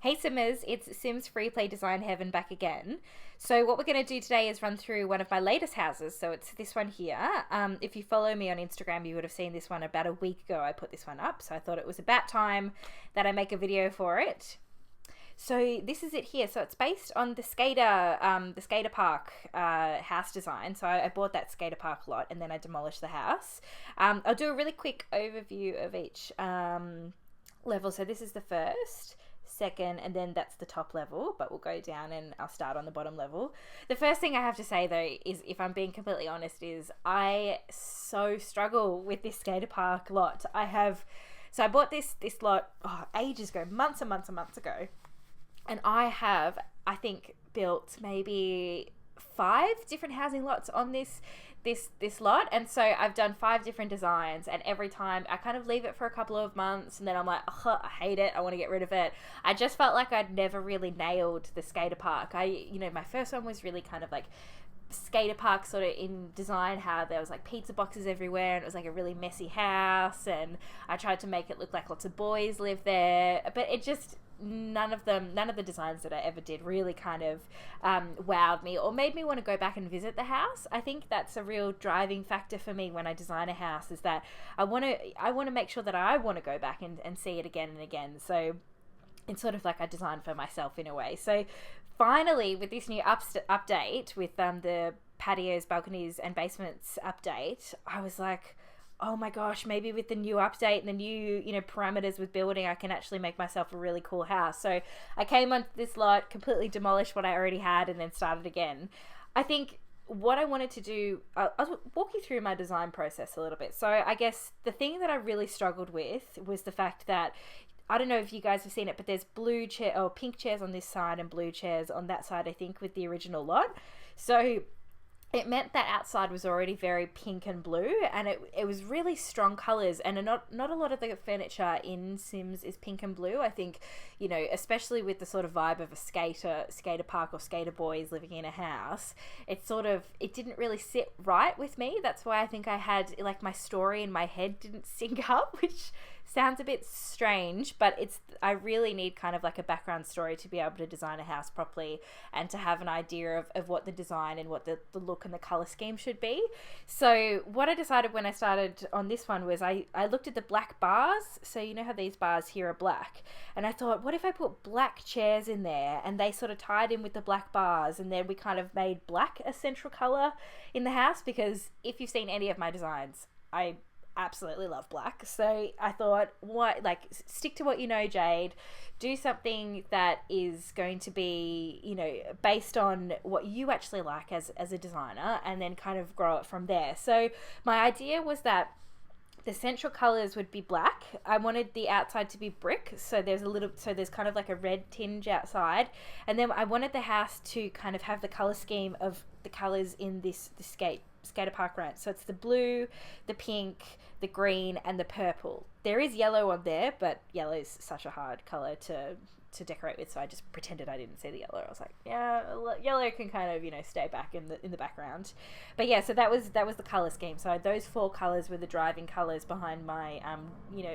Hey Simmers, it's Sims Freeplay Design Heaven back again. So what we're going to do today is run through one of my latest houses. So it's this one here. If you follow me on Instagram, you would have seen this one about a week ago. I put this one up, so I thought it was about time that I make a video for it. So this is it here. So it's based on the skater park house design. So I bought that skater park lot and then I demolished the house. I'll do a really quick overview of each level. So this is the first, second, and then that's the top level, but we'll go down and I'll start on the bottom level. The first thing I have to say though is, if I'm being completely honest, is I so struggle with this skater park lot. I bought this lot ages ago, months and months and months ago, and I think built maybe 5 different housing lots on this lot, and so I've done 5 different designs, and every time I kind of leave it for a couple of months and then I'm like, I hate it, I want to get rid of it. I just felt like I'd never really nailed the skater park. My first one was really kind of like skater park sort of in design, how there was like pizza boxes everywhere and it was like a really messy house, and I tried to make it look like lots of boys live there, but it just, none of the designs that I ever did really kind of wowed me or made me want to go back and visit the house. I think that's a real driving factor for me when I design a house, is that I want to make sure that I want to go back and see it again and again. So it's sort of like I design for myself in a way. So finally, with this new update with the patios, balconies and basements update, I was like, oh my gosh, maybe with the new update and the new, parameters with building, I can actually make myself a really cool house. So I came onto this lot, completely demolished what I already had, and then started again. I think what I wanted to do, I'll walk you through my design process a little bit. So I guess the thing that I really struggled with was the fact that, I don't know if you guys have seen it, but there's pink chairs on this side and blue chairs on that side, I think, with the original lot. So it meant that outside was already very pink and blue, and it was really strong colours, and not a lot of the furniture in Sims is pink and blue. I think, especially with the sort of vibe of a skater park or skater boys living in a house, it didn't really sit right with me. That's why I think I had, like, my story in my head didn't sync up, which sounds a bit strange, but I really need kind of like a background story to be able to design a house properly and to have an idea of what the design and what the look and the color scheme should be. So what I decided when I started on this one was I looked at the black bars. So you know how these bars here are black, and I thought, what if I put black chairs in there and they sort of tied in with the black bars, and then we kind of made black a central color in the house? Because if you've seen any of my designs, I absolutely love black. So I thought, stick to what you know, Jade. Do something that is going to be, based on what you actually like as a designer, and then kind of grow it from there. So my idea was that the central colors would be black. I wanted the outside to be brick, so there's kind of like a red tinge outside, and then I wanted the house to kind of have the color scheme of the colors in this skater park rent. So it's the blue, the pink, the green, and the purple. There is yellow on there, but yellow is such a hard color to decorate with, so I just pretended I didn't see the yellow. I was like, yeah, yellow can kind of stay back in the background. But yeah, so that was the color scheme. So those 4 colors were the driving colors behind my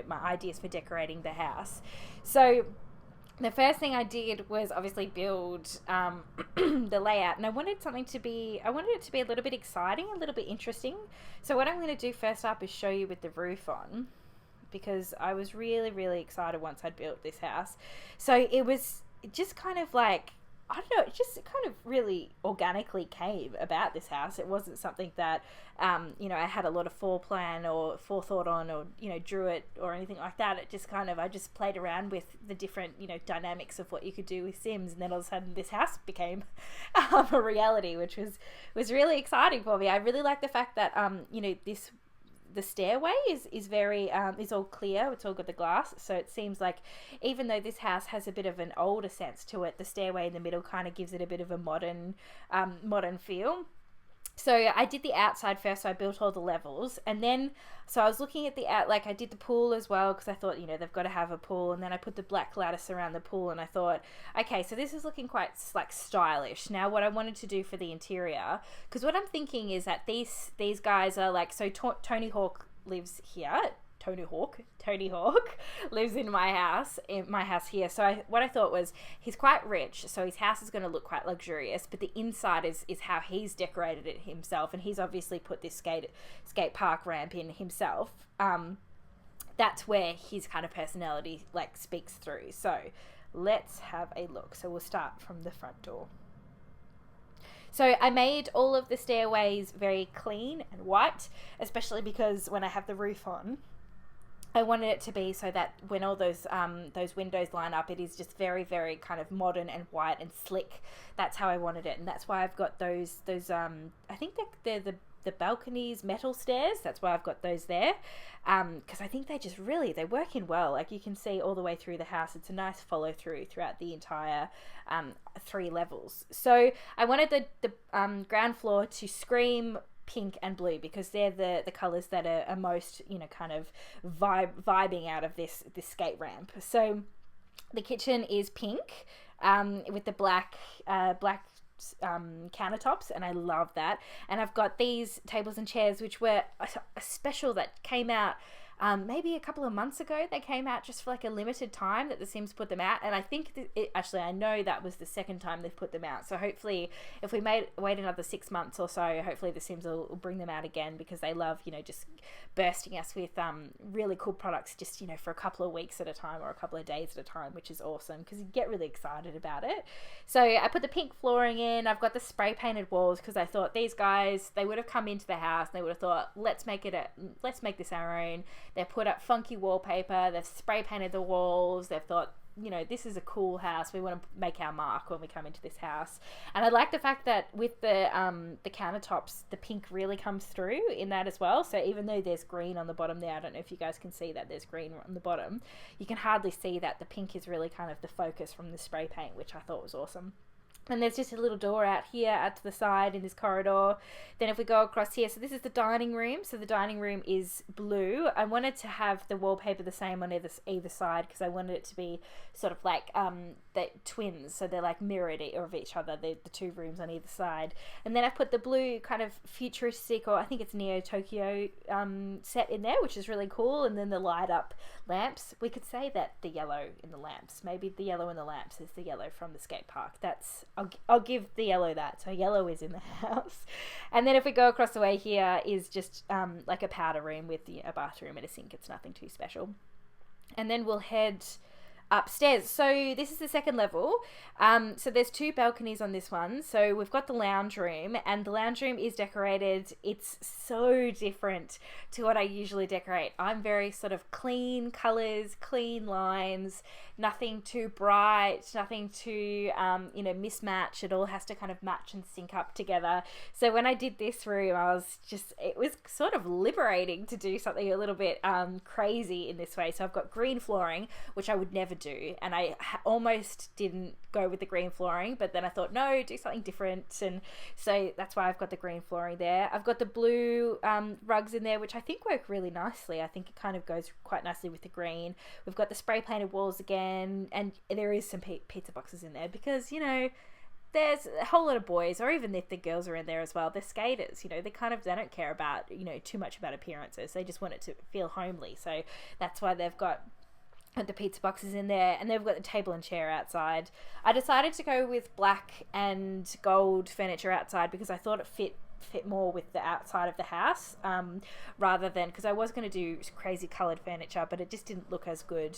my ideas for decorating the house. So the first thing I did was obviously build the layout, and I wanted it to be a little bit exciting, a little bit interesting. So what I'm going to do first up is show you with the roof on, because I was really, really excited once I'd built this house. So it was just kind of like, I don't know, it just kind of really organically came about this house. It wasn't something that, I had a lot of foreplan or forethought on, or, drew it or anything like that. It just kind of, I just played around with the different, dynamics of what you could do with Sims. And then all of a sudden this house became a reality, which was really exciting for me. I really like the fact that, the stairway is very is all clear. It's all got the glass, so it seems like, even though this house has a bit of an older sense to it, the stairway in the middle kind of gives it a bit of a modern feel. So I did the outside first, so I built all the levels, and then, so I was looking at I did the pool as well, because I thought, they've got to have a pool, and then I put the black lattice around the pool, and I thought, okay, so this is looking quite stylish. Now what I wanted to do for the interior, because what I'm thinking is that these guys are so Tony Hawk lives here. Tony Hawk lives in my house here. So what I thought was, he's quite rich, so his house is going to look quite luxurious, but the inside is how he's decorated it himself, and he's obviously put this skate park ramp in himself. That's where his kind of personality like speaks through. So let's have a look. So we'll start from the front door. So I made all of the stairways very clean and white, especially because when I have the roof on, I wanted it to be so that when all those windows line up, it is just very, very kind of modern and white and slick. That's how I wanted it, and that's why I've got those I think they're the balconies metal stairs. That's why I've got those there, because I think they work in well. Like, you can see all the way through the house. It's a nice follow through throughout the entire 3 levels. So I wanted the ground floor to scream pink and blue, because they're the colors that are most, kind of vibing out of this skate ramp. So the kitchen is pink with the black countertops, and I love that. And I've got these tables and chairs, which were a special that came out maybe a couple of months ago. They came out just for like a limited time that The Sims put them out, and I think I know that was the second time they've put them out. So hopefully, if we wait another 6 months or so, hopefully The Sims will bring them out again, because they love, just bursting us with really cool products just, for a couple of weeks at a time or a couple of days at a time, which is awesome because you get really excited about it. So I put the pink flooring in. I've got the spray painted walls, because I thought these guys, they would have come into the house and they would have thought, let's make this our own. They've put up funky wallpaper, they've spray painted the walls, they've thought, this is a cool house, we want to make our mark when we come into this house. And I like the fact that with the countertops, the pink really comes through in that as well. So even though there's green on the bottom there, I don't know if you guys can see that there's green on the bottom, you can hardly see that the pink is really kind of the focus from the spray paint, which I thought was awesome. And there's just a little door out here out to the side in this corridor. Then if we go across here, so this is the dining room. So the dining room is blue. I wanted to have the wallpaper the same on either side, because I wanted it to be sort of like the twins. So they're like mirrored of each other, the 2 rooms on either side. And then I put the blue kind of futuristic, or I think it's Neo Tokyo set in there, which is really cool. And then the light up lamps. We could say that the yellow in the lamps, maybe the yellow in the lamps is the yellow from the skate park. I'll give the yellow that. So yellow is in the house. And then if we go across the way here is just like a powder room with a bathroom and a sink. It's nothing too special. And then we'll head upstairs. So this is the second level. So there's 2 balconies on this one. So we've got the lounge room, and the lounge room is decorated. It's so different to what I usually decorate. I'm very sort of clean colors, clean lines, nothing too bright, nothing too, mismatch. It all has to kind of match and sync up together. So when I did this room, it was sort of liberating to do something a little bit crazy in this way. So I've got green flooring, which I would never do, and I almost didn't go with the green flooring, but then I thought, no, do something different, and so that's why I've got the green flooring there. I've got the blue rugs in there, which I think work really nicely. I think it kind of goes quite nicely with the green. We've got the spray painted walls again, and there is some pizza boxes in there, because there's a whole lot of boys, or even if the girls are in there as well, they're skaters, they don't care about too much about appearances. They just want it to feel homely, so that's why they've got the pizza boxes in there, and they've got the table and chair outside. I decided to go with black and gold furniture outside, because I thought it fit more with the outside of the house, rather than, because I was going to do crazy coloured furniture, but it just didn't look as good,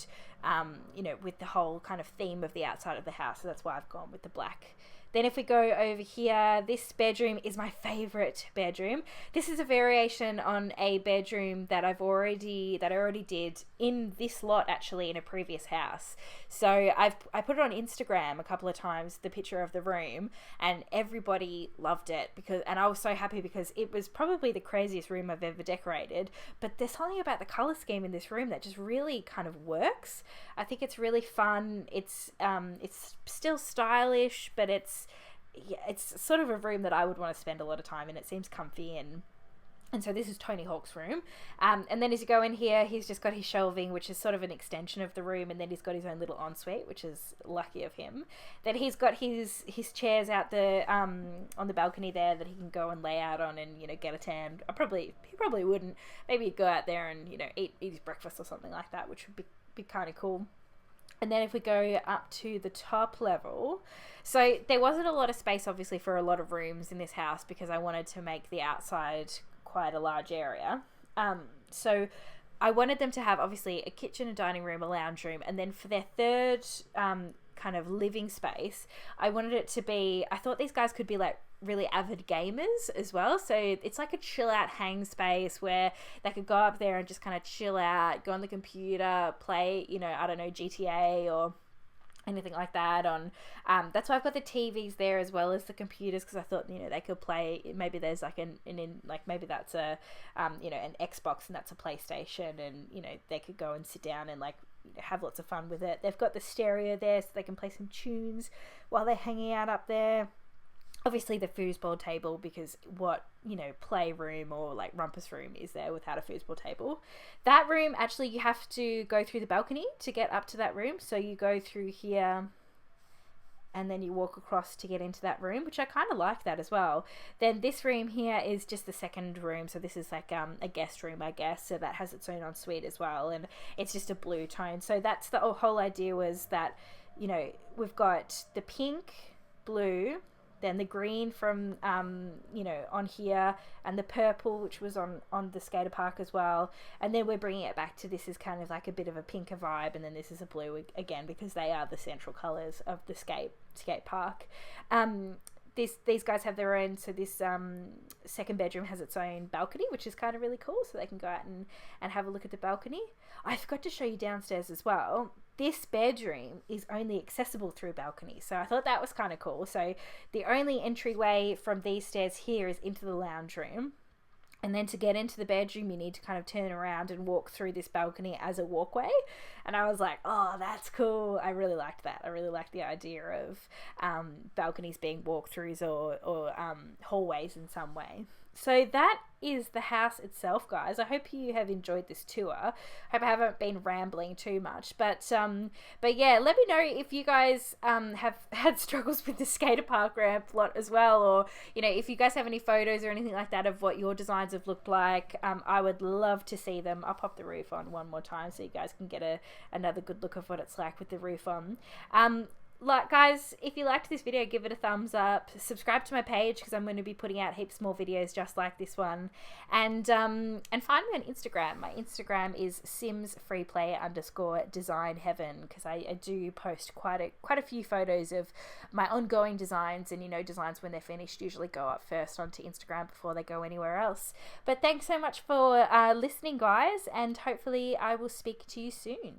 with the whole kind of theme of the outside of the house. So that's why I've gone with the black. Then if we go over here, this bedroom is my favourite bedroom. This is a variation on a bedroom that I already did in this lot, actually, in a previous house. So I put it on Instagram a couple of times, the picture of the room, and everybody loved it, and I was so happy, because it was probably the craziest room I've ever decorated. But there's something about the colour scheme in this room that just really kind of works. I think it's really fun. It's still stylish, but it's sort of a room that I would want to spend a lot of time in. It seems comfy, and And so this is Tony Hawk's room. And then as you go in here, he's just got his shelving, which is sort of an extension of the room. And then he's got his own little ensuite, which is lucky of him. Then he's got his chairs out the on the balcony there that he can go and lay out on and, get a tan. He probably wouldn't. Maybe he'd go out there and, eat his breakfast or something like that, which would be kind of cool. And then if we go up to the top level, so there wasn't a lot of space, obviously, for a lot of rooms in this house because I wanted to make the outside quite a large area. So I wanted them to have, obviously, a kitchen, a dining room, a lounge room, and then for their third kind of living space, I wanted it to be, I thought these guys could be like really avid gamers as well. So it's like a chill out hang space where they could go up there and just kind of chill out, go on the computer, play, I don't know, GTA or anything like that on. That's why I've got the TVs there as well as the computers, because I thought they could play. Maybe there's like maybe that's a an Xbox and that's a PlayStation, and they could go and sit down and like have lots of fun with it. They've got the stereo there so they can play some tunes while they're hanging out up there. Obviously the foosball table, because what playroom or like rumpus room is there without a foosball table? That room, actually, you have to go through the balcony to get up to that room. So you go through here and then you walk across to get into that room, which I kind of like that as well. Then this room here is just the second room. So this is like a guest room, I guess. So that has its own ensuite as well. And it's just a blue tone. So that's the whole idea, was that, we've got the pink, blue, then the green from on here, and the purple, which was on the skater park as well, and then we're bringing it back to, this is kind of like a bit of a pinker vibe, and then this is a blue again because they are the central colors of the skate park. These guys have their own, so this second bedroom has its own balcony, which is kind of really cool, so they can go out and have a look at the balcony. I forgot to show you downstairs as well. This bedroom is only accessible through balcony, so I thought that was kind of cool. So the only entryway from these stairs here is into the lounge room, and then to get into the bedroom you need to kind of turn around and walk through this balcony as a walkway. And I was like, oh, that's cool. I really liked that. I really liked the idea of balconies being walkthroughs or hallways in some way. So that is the house itself, guys. I hope you have enjoyed this tour. Hope I haven't been rambling too much, but yeah, let me know if you guys have had struggles with the skater park ramp lot as well, or if you guys have any photos or anything like that of what your designs have looked like. I would love to see them. I'll pop the roof on one more time so you guys can get another good look of what it's like with the roof on. Guys, if you liked this video, give it a thumbs up, subscribe to my page because I'm going to be putting out heaps more videos just like this one, and find me on Instagram. My Instagram is simsfreeplay_designheaven, because I do post quite a few photos of my ongoing designs, and designs when they're finished usually go up first onto Instagram before they go anywhere else. But thanks so much for listening, guys, and hopefully I will speak to you soon.